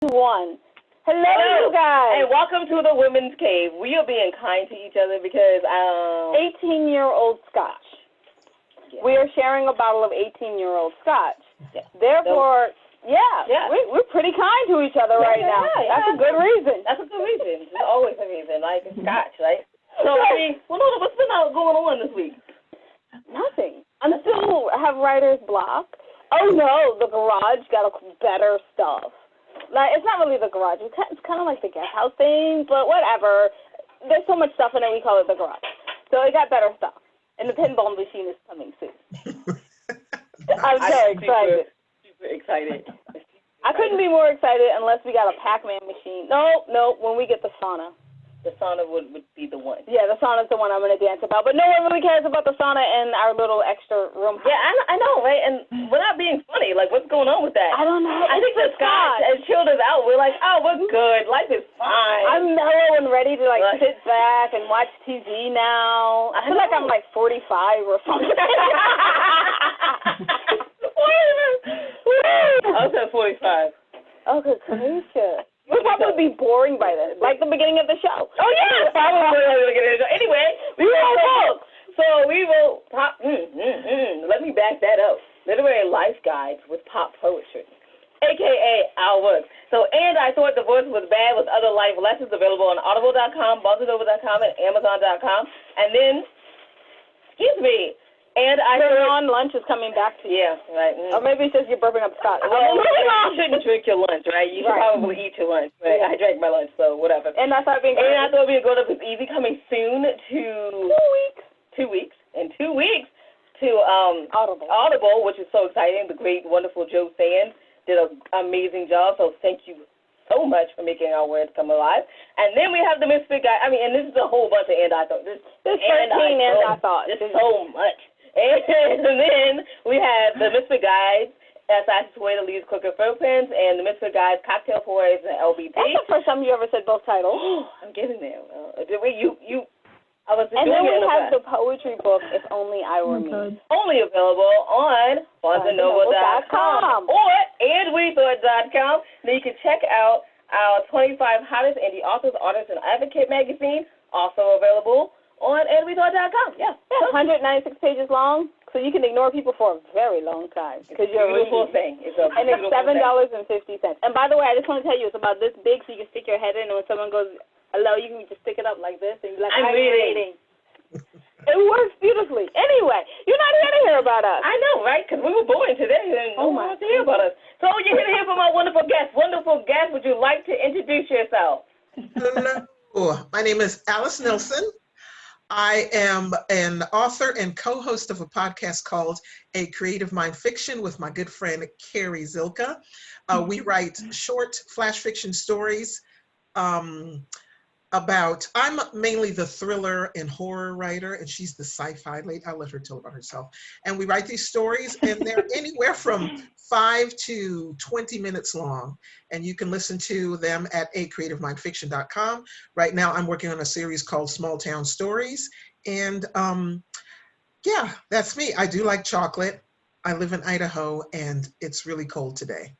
One. Hello, you guys. And welcome to the Women's Cave. We are being kind to each other because 18-year-old Scotch. Yeah. We are sharing a bottle of 18-year-old Scotch. Yeah. Therefore, we're pretty kind to each other right now. That's a good reason. That's a good reason. There's always a reason, like Scotch, right? So, what's been going on this week? Nothing. I still have writer's block. Oh, no, the garage got better stuff. Like, it's not really the garage. It's kind of like the guest house thing, but whatever. There's so much stuff in it, we call it the garage. So it got better stuff. And the pinball machine is coming soon. I'm so excited. Super excited. I couldn't be more excited unless we got a Pac-Man machine. No, when we get the sauna. The sauna would be the one. Yeah, the sauna's the one I'm going to dance about. But no one really cares about the sauna in our little extra room. Yeah, I know, right? And we're not being funny. Like, what's going on with that? I don't know. I think the Scotch has chilled us out. We're like, oh, we're good. Life is fine. I'm mellow and ready to, sit back and watch TV now. I feel like I'm, 45 or something. I was at 45. Oh, good gracious. We'll probably be boring by then, like the beginning of the show. Oh, yeah, probably the beginning of the show. Anyway, we will talk. So we will pop, let me back that up. Literary life guides with pop poetry, a.k.a. our work. So, and I Thought Divorce Was Bad with Other Life Lessons available on audible.com, barnesandnoble.com, and amazon.com. And then, and I on lunch is coming back to you. Yeah, right. Or maybe it's just you're burping up Scotch. Well, you shouldn't drink your lunch, right? You should probably eat your lunch. Right? Yeah. I drank my lunch, so whatever. And I thought being Grown Up is Easy coming soon to 2 weeks. In 2 weeks to Audible, which is so exciting. The great, wonderful Joe Sands did an amazing job. So thank you so much for making our words come alive. And then we have the Misfit Guy. And this is a whole bunch of and I thought. There's so much. And then we have the Misfit Guides, Fastest Way to Leave Crooked Footprints, and the Misfit Guides, Cocktail Forays, and LBT. That's the first time you ever said both titles. I'm getting there. And then we have the poetry book, If Only I Were Me. Only available on barnesandnoble.com or andwethought.com. Then you can check out our 25 hottest indie authors, artists, and advocate magazine, also available on andwethought.com. Yeah. 196 pages long, so you can ignore people for a very long time because you're a beautiful thing. It's $7.50. And by the way, I just want to tell you, it's about this big, so you can stick your head in, and when someone goes, hello, you can just stick it up like this, and be like, I'm reading. It works beautifully. Anyway, you're not here to hear about us. I know, right? Because we were boring today, and no one wants to hear about us. So you're here to hear from our wonderful guest. Wonderful guest, would you like to introduce yourself? Hello. My name is Alice Nilsson. I am an author and co-host of a podcast called A Creative Mind Fiction with my good friend, Carrie Zilka. We write short flash fiction stories I'm mainly the thriller and horror writer, and she's the sci-fi lady. I'll let her tell about herself. And we write these stories, and they're anywhere from 5 to 20 minutes long. And you can listen to them at acreativemindfiction.com. Right now, I'm working on a series called Small Town Stories. And that's me. I do like chocolate. I live in Idaho, and it's really cold today.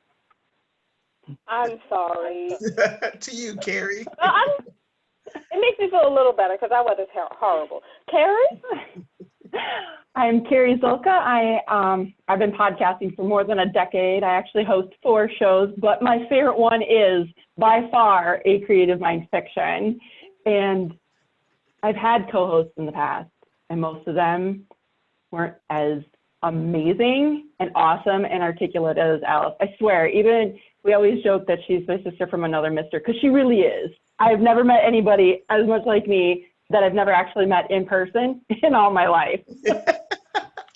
I'm sorry. To you, Carrie. It makes me feel a little better because our weather's horrible. Carrie? I'm Carrie Zilka. I've been podcasting for more than a decade. I actually host 4 shows, but my favorite one is by far A Creative Mind Fiction. And I've had co-hosts in the past, and most of them weren't as amazing and awesome and articulate as Alice. I swear, even we always joke that she's my sister from another mister, because she really is. I've never met anybody as much like me that I've never actually met in person in all my life.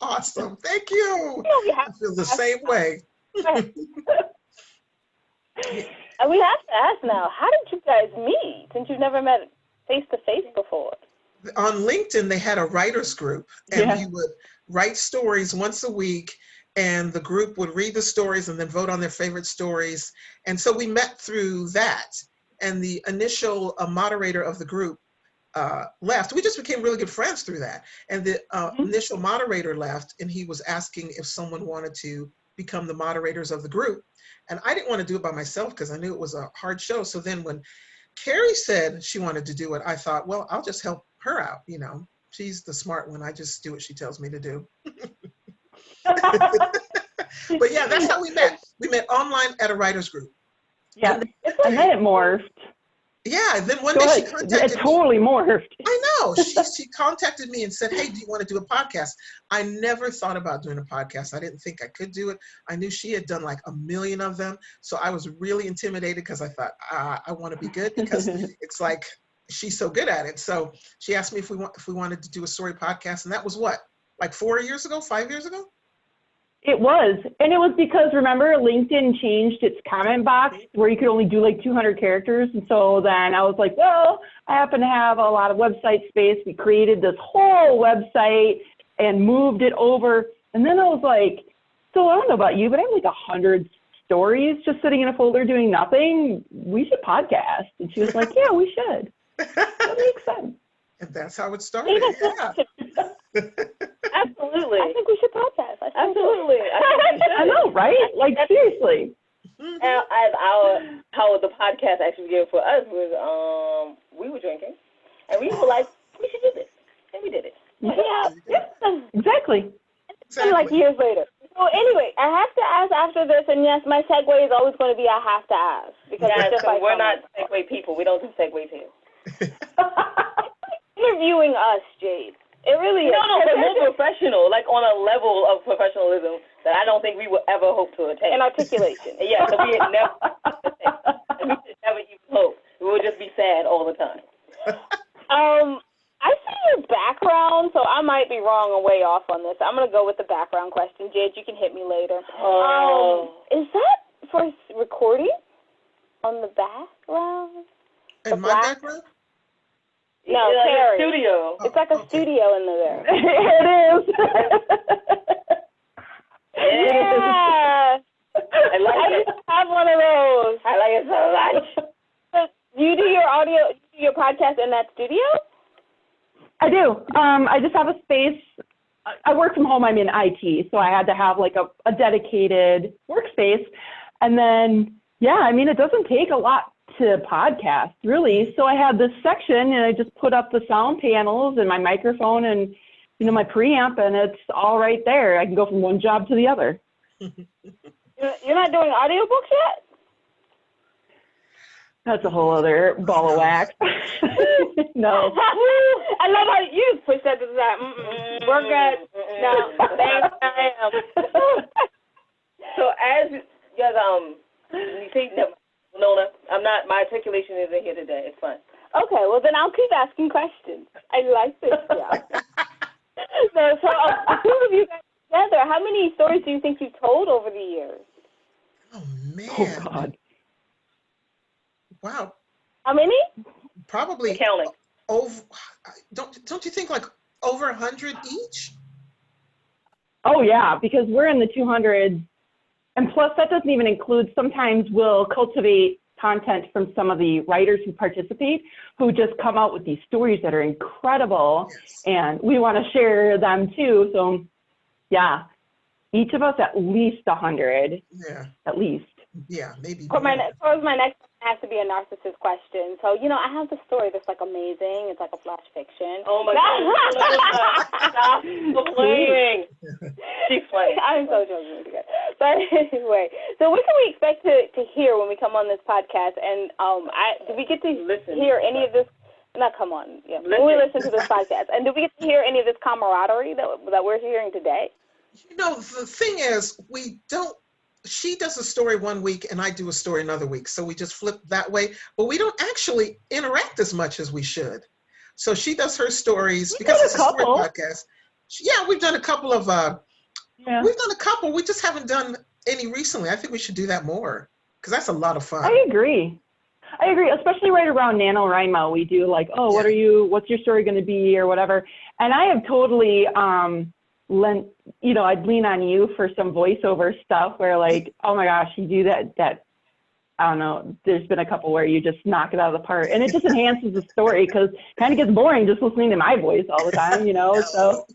Awesome. Thank you. I feel the same way. And we have to ask now, how did you guys meet since you've never met face-to-face before? On LinkedIn, they had a writers group, and you would write stories once a week, and the group would read the stories and then vote on their favorite stories. And so we met through that. And the initial moderator of the group left. We just became really good friends through that. And the initial moderator left, and he was asking if someone wanted to become the moderators of the group. And I didn't want to do it by myself because I knew it was a hard show. So then when Carrie said she wanted to do it, I thought, well, I'll just help her out. You know, she's the smart one. I just do what she tells me to do. But yeah, that's how we met. We met online at a writers group. Yeah, and then it morphed. Yeah, and then one day she contacted me. It totally morphed. I know. She contacted me and said, hey, do you want to do a podcast? I never thought about doing a podcast. I didn't think I could do it. I knew she had done like 1 million of them. So I was really intimidated because I thought, I want to be good because it's like she's so good at it. So she asked me if we wanted to do a story podcast. And that was what, like 4 years ago, 5 years ago? It was. And it was because, remember, LinkedIn changed its comment box where you could only do like 200 characters. And so then I was like, well, I happen to have a lot of website space. We created this whole website and moved it over. And then I was like, so I don't know about you, but I have like 100 stories just sitting in a folder doing nothing. We should podcast. And she was like, yeah, we should. That makes sense. And that's how it started. Yeah. Absolutely. I think we should podcast. Absolutely. I know, right? Like, seriously. And as how the podcast actually began for us was we were drinking, and we were like, we should do this, and we did it. Yeah. Exactly. Like years later. So anyway, I have to ask after this, and yes, my segue is always going to be I have to ask because we're not segue people. We don't do segues here. Interviewing us, Jade. It really is. No, but more professional, like on a level of professionalism that I don't think we would ever hope to attain. And articulation. Yeah, so we had never we should never even hope. We would just be sad all the time. I see your background, so I might be wrong or way off on this. I'm going to go with the background question. Jade, you can hit me later. Is that for recording on the background? In my background? No, like Carrie. a studio. It's like a studio in there. It is. Yeah. I like it. I have one of those. I like it so much. So you do your audio, you do your podcast in that studio? I do. I just have a space. I work from home. I'm in IT, so I had to have like a dedicated workspace. And then, yeah, I mean, it doesn't take a lot to podcast, really. So I had this section, and I just put up the sound panels and my microphone and, you know, my preamp, and it's all right there. I can go from one job to the other. You're not doing audiobooks yet? That's a whole other ball of wax. No. I love how you push that to the side. We're good. No, thanks, I am. So as you guys, you think, Nona, I'm not, my articulation isn't here today. It's fine. Okay, well then I'll keep asking questions. I like this. Yeah. So the two of you guys together, how many stories do you think you've told over the years? Oh man. Oh God. Wow. How many? Probably counting. Over. Don't you think like over 100 each? Oh yeah, because we're in the 200s. And plus, that doesn't even include, sometimes we'll cultivate content from some of the writers who participate, who just come out with these stories that are incredible, Yes. and we want to share them too. So, yeah, each of us at least 100. Yeah. At least. Yeah, maybe. So my next has to be a narcissist question. So, you know, I have the story that's like amazing. It's like a flash fiction. Oh my God. Stop playing. She's playing. I'm so joking with you guys. But anyway, so what can we expect to hear when we come on this podcast? And do we get to hear any of this? No, come on. Yeah. When we listen to this podcast. And do we get to hear any of this camaraderie that we're hearing today? You know, the thing is, she does a story one week and I do a story another week. So we just flip that way, but we don't actually interact as much as we should. So she does her stories because it's a story podcast. Yeah, we've done a couple of, we've done a couple. We just haven't done any recently. I think we should do that more because that's a lot of fun. I agree, especially right around NaNoWriMo. We do like, what's your story going to be or whatever. And I have totally, I'd lean on you for some voiceover stuff where like, oh my gosh, you do that, I don't know, there's been a couple where you just knock it out of the park, and it just enhances the story because it kind of gets boring just listening to my voice all the time, so.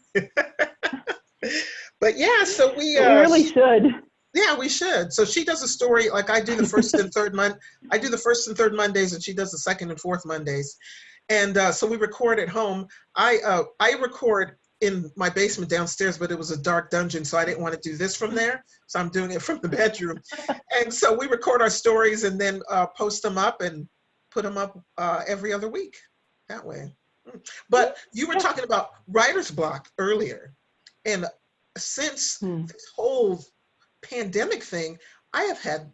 But yeah, so we really should. Yeah, we should. So she does a story like I do the first and third I do the first and third Mondays, and she does the second and fourth Mondays. And so we record at home. I record in my basement downstairs, but it was a dark dungeon, so I didn't want to do this from there. So I'm doing it from the bedroom. And so we record our stories and then post them up and put them up every other week that way. But you were talking about writer's block earlier. And since this whole pandemic thing, I have had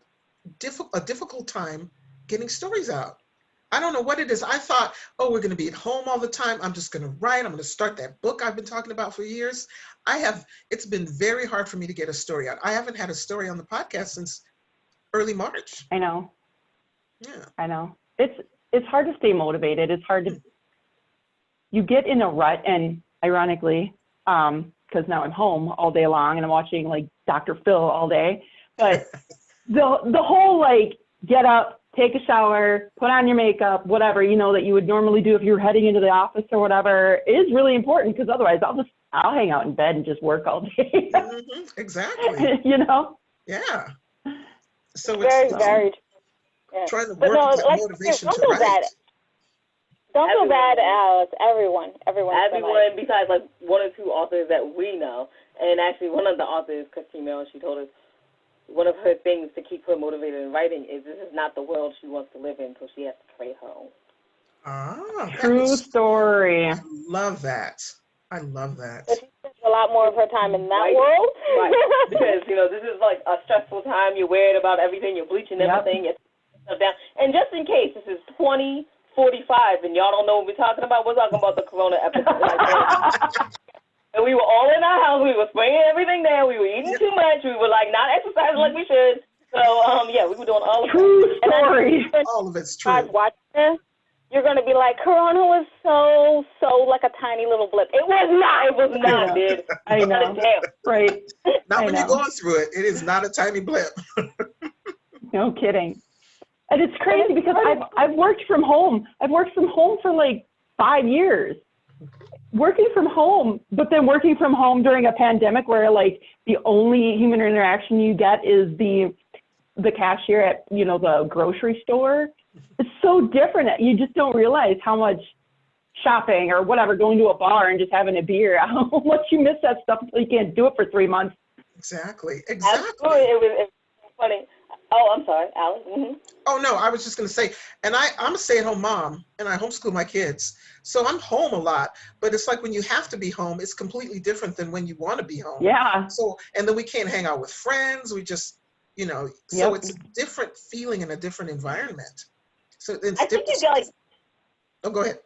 a difficult time getting stories out. I don't know what it is. I thought, oh, we're going to be at home all the time. I'm just going to write. I'm going to start that book I've been talking about for years. It's been very hard for me to get a story out. I haven't had a story on the podcast since early March. I know. Yeah. I know. It's hard to stay motivated. It's hard to, you get in a rut, and ironically, because now I'm home all day long and I'm watching like Dr. Phil all day, but the whole like get up, take a shower, put on your makeup, whatever, that you would normally do if you were heading into the office or whatever is really important, because otherwise I'll hang out in bed and just work all day. Exactly. Yeah. So very, very trying to work that motivation to write. Don't feel bad, Alice. Everyone besides like one or two authors that we know, and actually one of the authors, Christine Mel, she told us one of her things to keep her motivated in writing is this is not the world she wants to live in, so she has to create her own. True story. I love that. But she spends a lot more of her time in that world. Right. Because, this is like a stressful time. You're worried about everything. You're bleaching everything. You're stuff down. And just in case, this is 2045, and y'all don't know what we're talking about. We're talking about the Corona episode. And we were all in our house. We were spraying everything down. We were eating too much. We were like not exercising like we should. So we were doing all of it. True story. All of it's true. Watching this, you're gonna be like, Corona was so like a tiny little blip. It was not. It was not, dude. I know. Right. Not when you're going through it. It is not a tiny blip. No kidding. And it's crazy because I've worked from home. I've worked from home for like 5 years. Working from home, but then working from home during a pandemic where like the only human interaction you get is the cashier at, the grocery store. It's so different. You just don't realize how much shopping or whatever, going to a bar and just having a beer, how much you miss that stuff until you can't do it for 3 months. Exactly. Absolutely. It was funny. Oh, I'm sorry, Alice. Mm-hmm. Oh, no, I was just going to say, and I'm a stay-at-home mom, and I homeschool my kids. So I'm home a lot, but it's like when you have to be home, it's completely different than when you want to be home. Yeah. So, and then we can't hang out with friends. We just, so it's a different feeling in a different environment. So it's I think you get like. Oh, go ahead.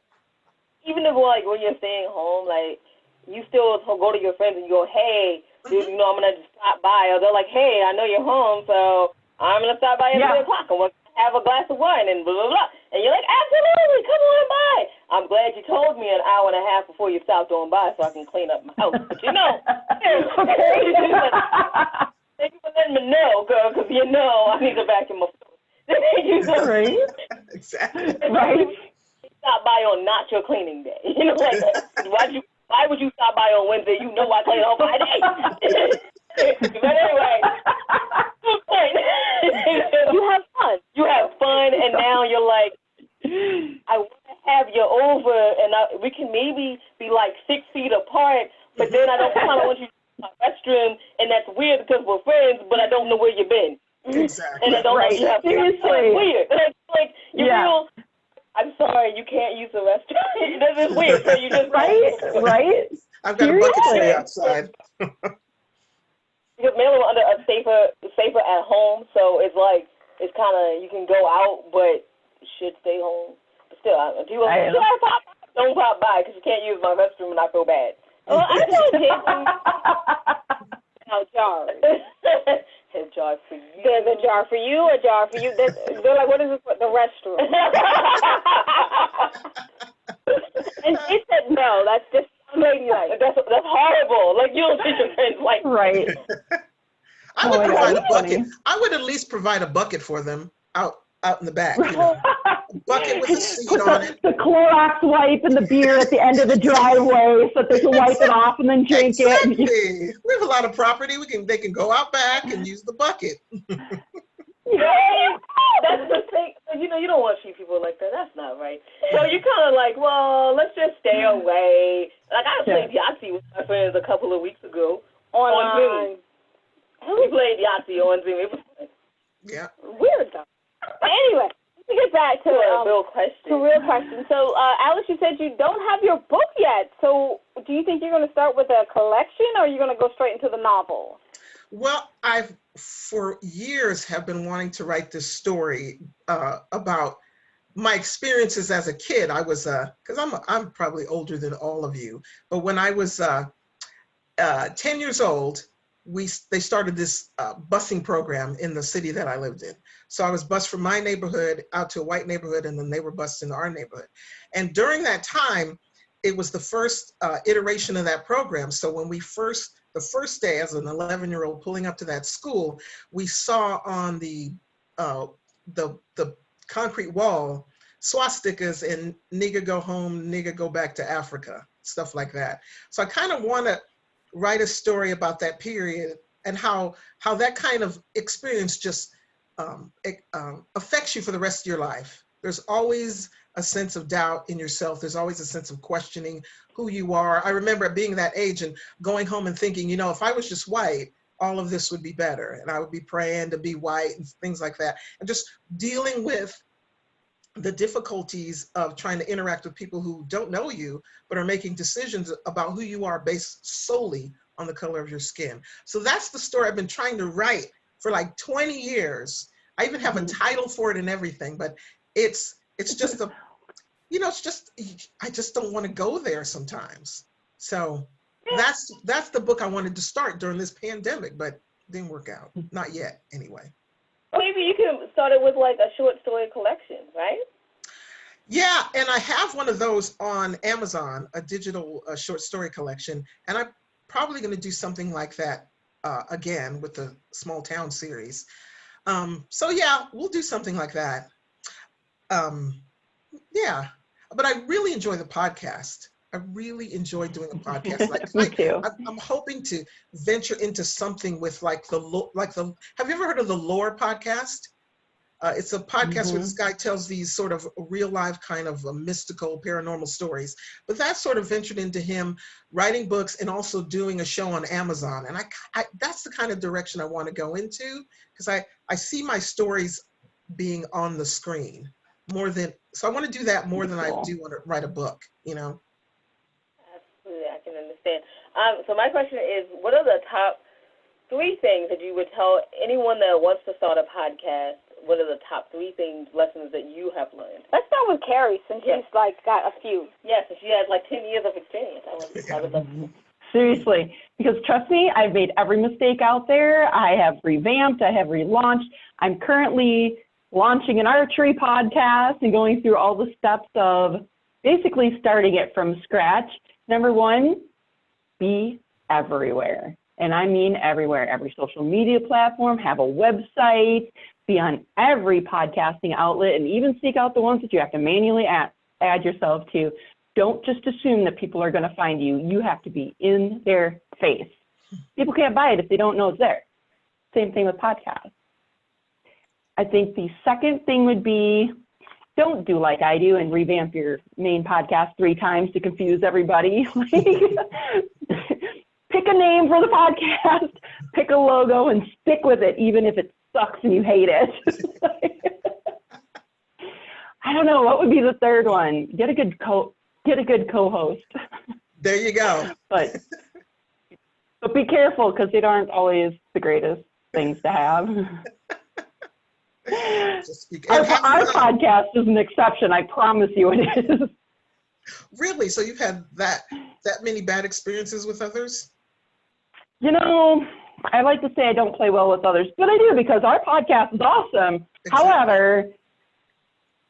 Even if like when you're staying home, like you still go to your friends and you go, hey, dude, I'm gonna just stop by, or they're like, hey, I know you're home, so I'm gonna stop by at 3 o'clock and we'll have a glass of wine and blah blah blah. And you're like, absolutely, come on by. I'm glad you told me an hour and a half before you stopped on by so I can clean up my house. But okay. Thank you for letting me know, girl, because I need to vacuum my floor. Right? Exactly. Right. Stop by on not your cleaning day. Why would you stop by on Wednesday? I clean on Friday. But anyway, you have fun, and now you're like, I want to have you over, and we can maybe be like 6 feet apart, but then I don't kind of want you to use my restroom, and that's weird because we're friends, but I don't know where you've been. Exactly. And I don't know if you have Seriously. It's weird. Like you feel, I'm sorry, you can't use the restroom. This is weird. So you just right. I've got a bucket for you outside. Because mainly under a safer at home, so it's like it's kind of you can go out, but should stay home. But still, people don't pop by because you can't use my restroom and I feel bad. Well, I told him now jar. A jar for you. There's a jar for you, a jar for you. They're like, what is this? The restroom. And they said no. That's just ladylike. That's horrible. Like you don't treat your friends like right. I would provide a bucket. I would at least provide a bucket for them out in the back. bucket with a seat Put on it. the Clorox wipe and the beer at the end of the driveway so that they can wipe it off and then drink Exactly. it. We have a lot of property. They can go out back and use the bucket. That's the thing. You know, you don't want to treat people like that. That's not right. So you're kind of like, well, let's just stay away. Like, I played Yahtzee with my friends a couple of weeks ago on Zoom. We played Yahtzee on Zoom. It was fun. Yeah. Weird though. But anyway, to get back to real question. So, Alice, you said you don't have your book yet. So, do you think you're going to start with a collection, or are you going to go straight into the novel? Well, I've for years have been wanting to write this story about my experiences as a kid. I was because I'm probably older than all of you, but when I was 10 years old, they started this busing program in the city that I lived in. So I was bused from my neighborhood out to a white neighborhood, and then they were bused into our neighborhood. And during that time, it was the first iteration of that program. So when the first day as an 11-year-old pulling up to that school, we saw on the concrete wall swastikas and nigga go home, nigga go back to Africa, stuff like that. So I kind of want to write a story about that period and how that kind of experience just affects you for the rest of your life. There's always a sense of doubt in yourself. There's always a sense of questioning who you are. I remember being that age and going home and thinking, you know, if I was just white, all of this would be better. And I would be praying to be white and things like that. And just dealing with the difficulties of trying to interact with people who don't know you, but are making decisions about who you are based solely on the color of your skin. So that's the story I've been trying to write for like 20 years. I even have a title for it and everything, but it's just I just don't want to go there sometimes. So that's the book I wanted to start during this pandemic, but didn't work out. Not yet, anyway. Maybe you can start it with like a short story collection, right? Yeah, and I have one of those on Amazon, a digital short story collection, and I'm probably going to do something like that again with the Small Town series. So yeah, we'll do something like that. Yeah, but I really enjoy the podcast. I really enjoy doing a podcast. Me too. I'm hoping to venture into something with have you ever heard of the Lore podcast? It's a podcast where this guy tells these sort of real life kind of mystical paranormal stories. But that sort of ventured into him writing books and also doing a show on Amazon. And I that's the kind of direction I want to go into, because I see my stories being on the screen so I want to do that more than I do want to write a book, you know? Absolutely, I can understand. So my question is, what are the top 3 things that you would tell anyone that wants to start a podcast? What are the top 3 lessons that you have learned? Let's start with Carrie, since she's got a few. Yes, and she has like 10 years of experience. I would love to. Seriously, because trust me, I've made every mistake out there. I have revamped, I have relaunched. I'm currently launching an archery podcast and going through all the steps of basically starting it from scratch. Number 1, be everywhere. And I mean everywhere, every social media platform, have a website, be on every podcasting outlet, and even seek out the ones that you have to manually add yourself to. Don't just assume that people are going to find you. You have to be in their face. People can't buy it if they don't know it's there. Same thing with podcasts. I think the second thing would be, don't do like I do and revamp your main podcast 3 times to confuse everybody. Pick a name for the podcast, pick a logo, and stick with it, even if it sucks and you hate it. I don't know, what would be the third one? Get a good co-host. There you go. But be careful, because they aren't always the greatest things to have. Our podcast is an exception. I promise you it is. Really? So you've had that many bad experiences with others? You know, I like to say I don't play well with others, but I do, because our podcast is awesome. Exactly. However,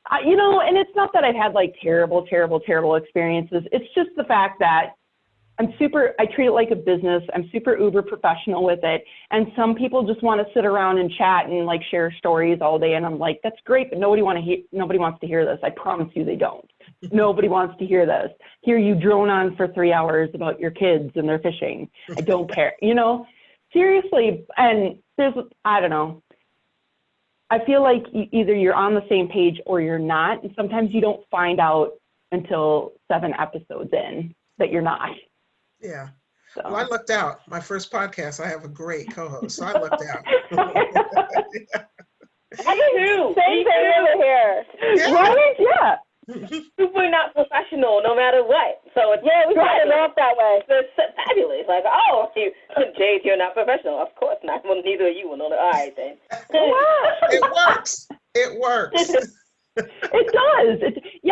and it's not that I've had like terrible experiences. It's just the fact that I treat it like a business. I'm super uber professional with it. And some people just want to sit around and chat and like share stories all day. And I'm like, that's great, but nobody wants to hear this. I promise you they don't. Nobody wants to hear this. Hear you drone on for 3 hours about your kids and their fishing. I don't care, seriously. And I don't know. I feel like either you're on the same page or you're not. And sometimes you don't find out until 7 episodes in that you're not. Yeah. So. Well, I lucked out. My first podcast, I have a great co-host, so I lucked out. Me too. Same thing over here. Yeah. Right? Yeah. Super not professional, no matter what. So it's We started off that way. It's fabulous. Like, Jade, you're not professional. Of course not. Well, neither of you will know. All right then. It works. It works. It does.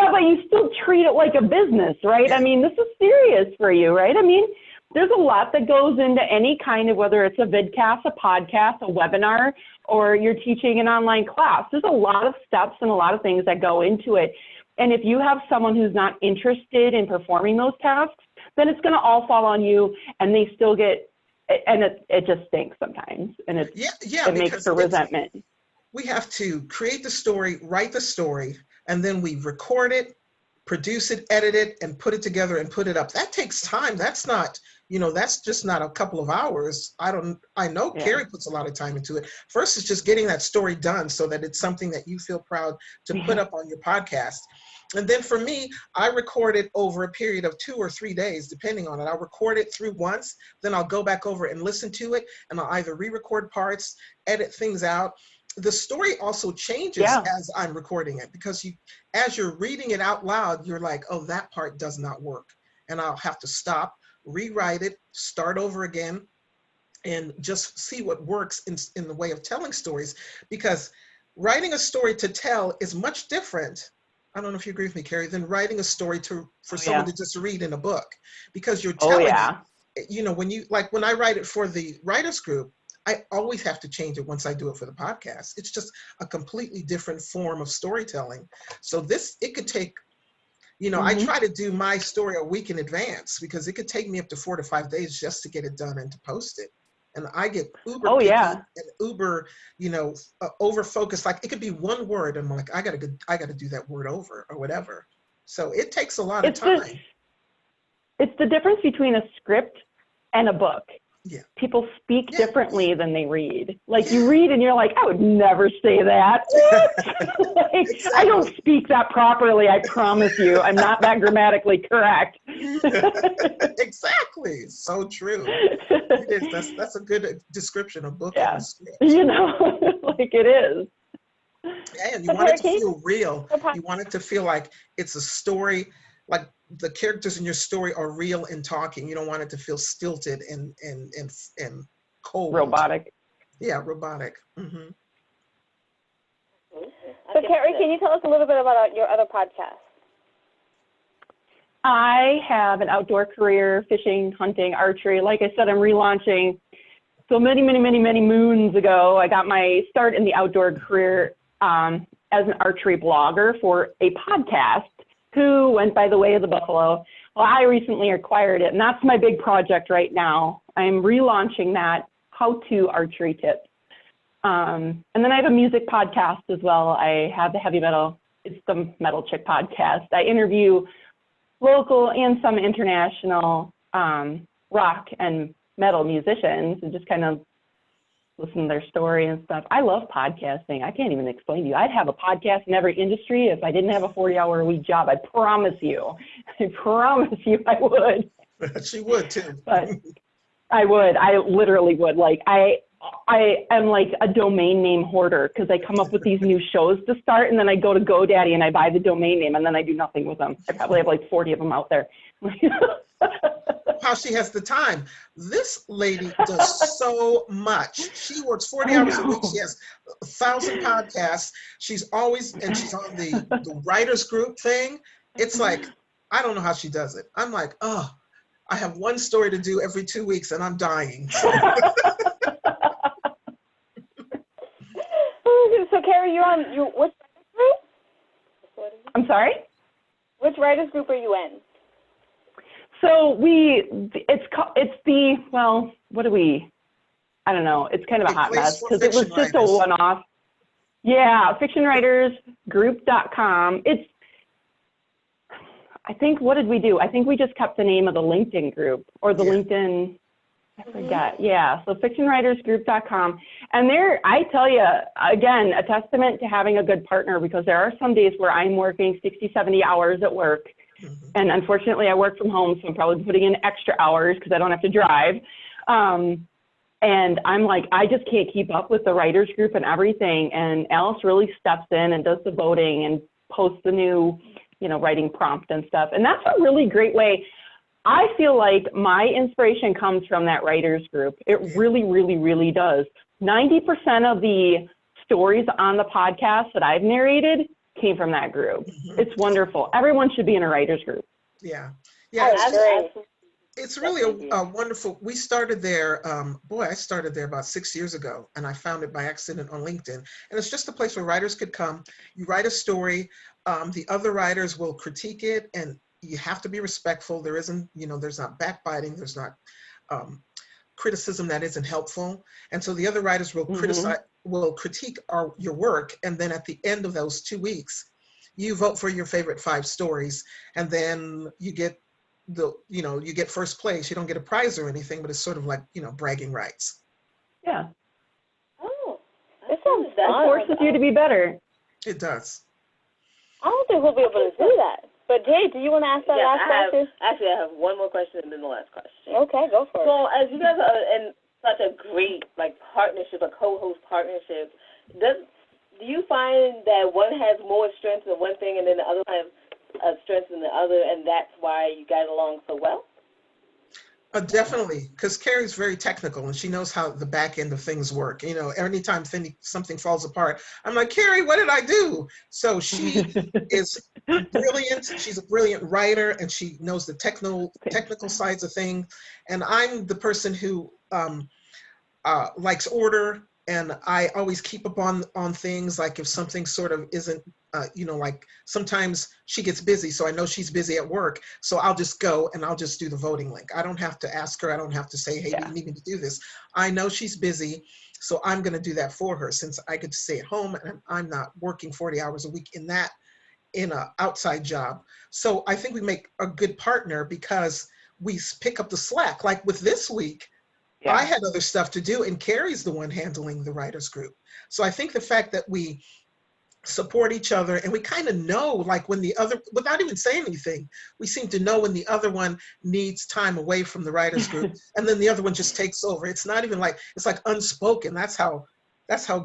But you still treat it like a business, right? I mean, this is serious for you, right? I mean, there's a lot that goes into any kind of, whether it's a vidcast, a podcast, a webinar, or you're teaching an online class. There's a lot of steps and a lot of things that go into it. And if you have someone who's not interested in performing those tasks, then it's going to all fall on you, and they still get, and it just stinks sometimes, and it makes for resentment. We have to create the story, write the story, and then we record it, produce it, edit it, and put it together and put it up. That takes time. That's not, that's just not a couple of hours. I know Carrie puts a lot of time into it. First, it's just getting that story done so that it's something that you feel proud to put up on your podcast. And then for me, I record it over a period of 2 or 3 days, depending on it. I'll record it through once, then I'll go back over and listen to it, and I'll either re-record parts, edit things out. The story also changes as I'm recording it, because as you're reading it out loud, you're like, oh, that part does not work. And I'll have to stop, rewrite it, start over again, and just see what works in the way of telling stories. Because writing a story to tell is much different, I don't know if you agree with me, Carrie, than writing a story for someone to just read in a book. Because you're telling it, when I write it for the writers group, I always have to change it once I do it for the podcast. It's just a completely different form of storytelling. So it could take, I try to do my story a week in advance, because it could take me up to 4 to 5 days just to get it done and to post it. And I get uber and uber, over focused. Like it could be one word, and I'm like, I gotta do that word over or whatever. So it takes a lot of time. It's the difference between a script and a book. Yeah. People speak differently than they read. Like you read and you're like, I would never say that. Exactly. I don't speak that properly, I promise you. I'm not that grammatically correct. Exactly. So true. It is. That's a good description of book and script. Like it is. And you want it to feel real. You want it to feel like it's a story, like the characters in your story are real and talking. You don't want it to feel stilted and cold. Robotic. Yeah, robotic. Mm-hmm. So Carrie, can you tell us a little bit about your other podcast? I have an outdoor career, fishing, hunting, archery. Like I said, I'm relaunching. So many moons ago, I got my start in the outdoor career as an archery blogger for a podcast who went by the way of the buffalo. Well, I recently acquired it, and that's my big project right now. I'm relaunching that, how-to archery tips. And then I have a music podcast as well. I have the heavy metal, it's the Metal Chick podcast. I interview local and some international rock and metal musicians and just kind of listen to their story and stuff. I love podcasting. I can't even explain to you. I'd have a podcast in every industry if I didn't have a 40-hour-a-week job. I promise you. I promise you I would. She would too. But I would. I literally would. Like I am like a domain name hoarder, because I come up with these new shows to start, and then I go to GoDaddy and I buy the domain name, and then I do nothing with them. I probably have like 40 of them out there. How she has the time. This lady does so much. She works 40 hours a week. She has 1,000 podcasts. She's always, and she's on the writers group thing. It's like, I don't know how she does it. I'm like, oh, I have one story to do every 2 weeks and I'm dying. So Carrie, you're on which writers group? I'm sorry? Which writers group are you in? So I don't know. It's kind of a hot mess because it was just a one-off. Yeah, fictionwritersgroup.com. I think, what did we do? I think we just kept the name of the LinkedIn group or the LinkedIn, I forget. Yeah, so fictionwritersgroup.com. And there, I tell you, again, a testament to having a good partner, because there are some days where I'm working 60, 70 hours at work. And unfortunately, I work from home, so I'm probably putting in extra hours because I don't have to drive. And I'm like, I just can't keep up with the writers group and everything. And Alice really steps in and does the voting and posts the new, writing prompt and stuff. And that's a really great way. I feel like my inspiration comes from that writers group. It really, really, really does. 90% of the stories on the podcast that I've narrated came from that group. It's wonderful. Everyone should be in a writers group. Yeah. It's really a wonderful, we started there, I started there about 6 years ago, and I found it by accident on LinkedIn. And it's just a place where writers could come, you write a story, the other writers will critique it, and you have to be respectful. There isn't, there's not backbiting, there's not criticism that isn't helpful. And so the other writers will critique your work, and then at the end of those 2 weeks, you vote for your favorite 5 stories, and then you get you get first place. You don't get a prize or anything, but it's sort of like, bragging rights. Yeah. Oh, that sounds fun. It forces you to be better. It does. I don't think we'll be able to do that. But Jay, do you want to ask that last question? Actually, I have one more question and then the last question. Okay, go for it. So as you guys are in such a great partnership, a co-host partnership, do you find that one has more strength in one thing and then the other has strength in the other, and that's why you got along so well? Definitely, because Carrie's very technical and she knows how the back end of things work. Anytime something falls apart, I'm like, Carrie, what did I do? So she is brilliant. She's a brilliant writer and she knows the technical sides of things. And I'm the person who likes order, and I always keep up on things. Like if something sort of isn't, sometimes she gets busy, so I know she's busy at work. So I'll just go and I'll just do the voting link. I don't have to ask her. I don't have to say, hey, do you need me to do this? I know she's busy, so I'm going to do that for her, since I could stay at home and I'm not working 40 hours a week in an outside job. So I think we make a good partner because we pick up the slack. Like with this week, I had other stuff to do, and Carrie's the one handling the writers group. So I think the fact that we support each other, and we kind of know, like when the other, without even saying anything, we seem to know when the other one needs time away from the writers group, and then the other one just takes over. It's not even like, it's like unspoken. That's how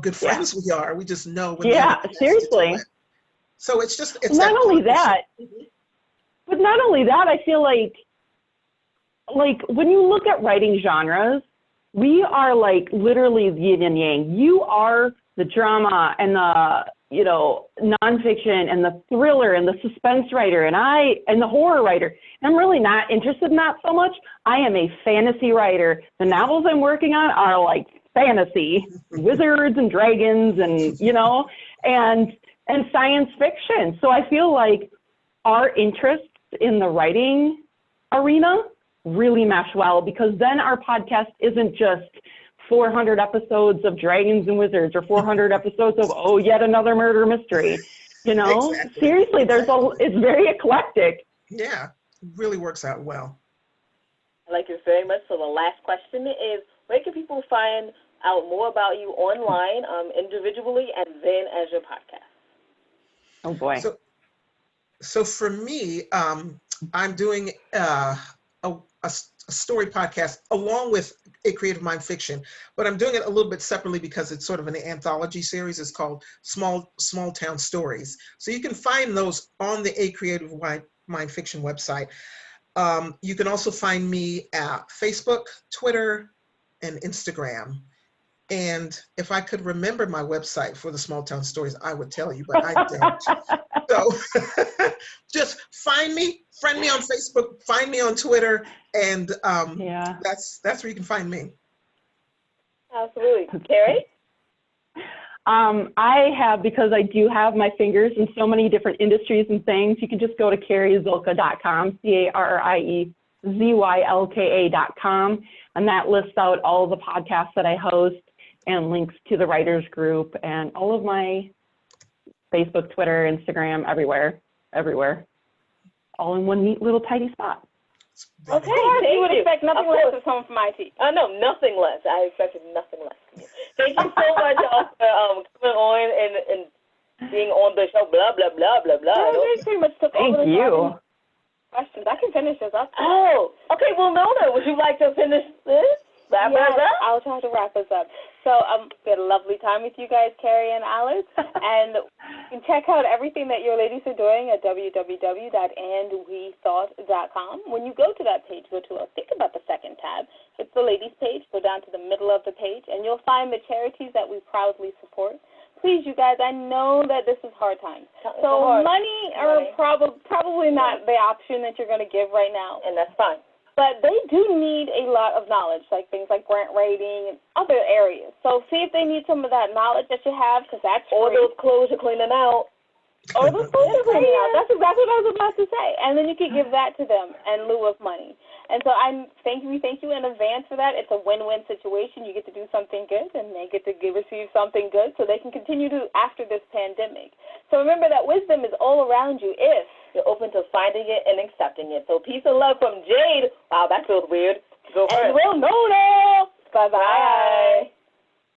good friends we are. We just know when seriously. So it's not only that, but not only that, I feel like when you look at writing genres, we are like literally the yin and yang. You are the drama and the nonfiction and the thriller and the suspense writer, and the horror writer. I'm really not interested in that so much. I am a fantasy writer. The novels I'm working on are like fantasy, wizards and dragons and and science fiction. So I feel like our interests in the writing arena really mesh well, because then our podcast isn't just 400 episodes of Dragons and Wizards or 400 episodes of yet another murder mystery. Exactly. Seriously, it's very eclectic. Yeah, it really works out well. I like it very much. So the last question is, where can people find out more about you online, individually, and then as your podcast? Oh boy. So for me, I'm doing a story podcast along with A Creative Mind Fiction, but I'm doing it a little bit separately because it's sort of an anthology series. It's called Small Town Stories. So you can find those on the A Creative Mind Fiction website. You can also find me at Facebook, Twitter, and Instagram. And if I could remember my website for the Small Town Stories, I would tell you, but I don't. So just friend me on Facebook, find me on Twitter, and that's where you can find me. Absolutely. Carrie? I have, because I do have my fingers in so many different industries and things, you can just go to carriezulka.com, zylka.com, and that lists out all the podcasts that I host and links to the writers group and all of my Facebook, Twitter, Instagram, everywhere, all in one neat little tidy spot. Okay, You would thank you. expect nothing Of less course. of someone from IT. No, nothing less. I expected nothing less from you. Thank you so much, y'all, for coming on and being on the show. Blah blah blah blah blah. No, they pretty much took over Thank the you. questions. I can finish this up. Oh, okay. Well, Nona, would you like to finish this? Wrap us up? I'll try to wrap us up. So we had a lovely time with you guys, Carrie and Alex, and you can check out everything that your ladies are doing at www.andwethought.com. When you go to that page, go to Think About the Second tab. It's the ladies page. Go down to the middle of the page, and you'll find the charities that we proudly support. Please, you guys, I know that this is hard times. So money are probably not the option that you're going to give right now. And that's fine. But they do need a lot of knowledge, like things like grant writing and other areas. So see if they need some of that knowledge that you have, because that's free. Or those clothes you're cleaning out. Or those clothes you're cleaning out. That's exactly what I was about to say. And then you could give that to them in lieu of money. And so we thank you in advance for that. It's a win-win situation. You get to do something good, and they get to receive something good, so they can continue to after this pandemic. So remember that wisdom is all around you if you're open to finding it and accepting it. So peace and love from Jade. Wow, that feels weird. Go first. And we'll know now. Bye-bye.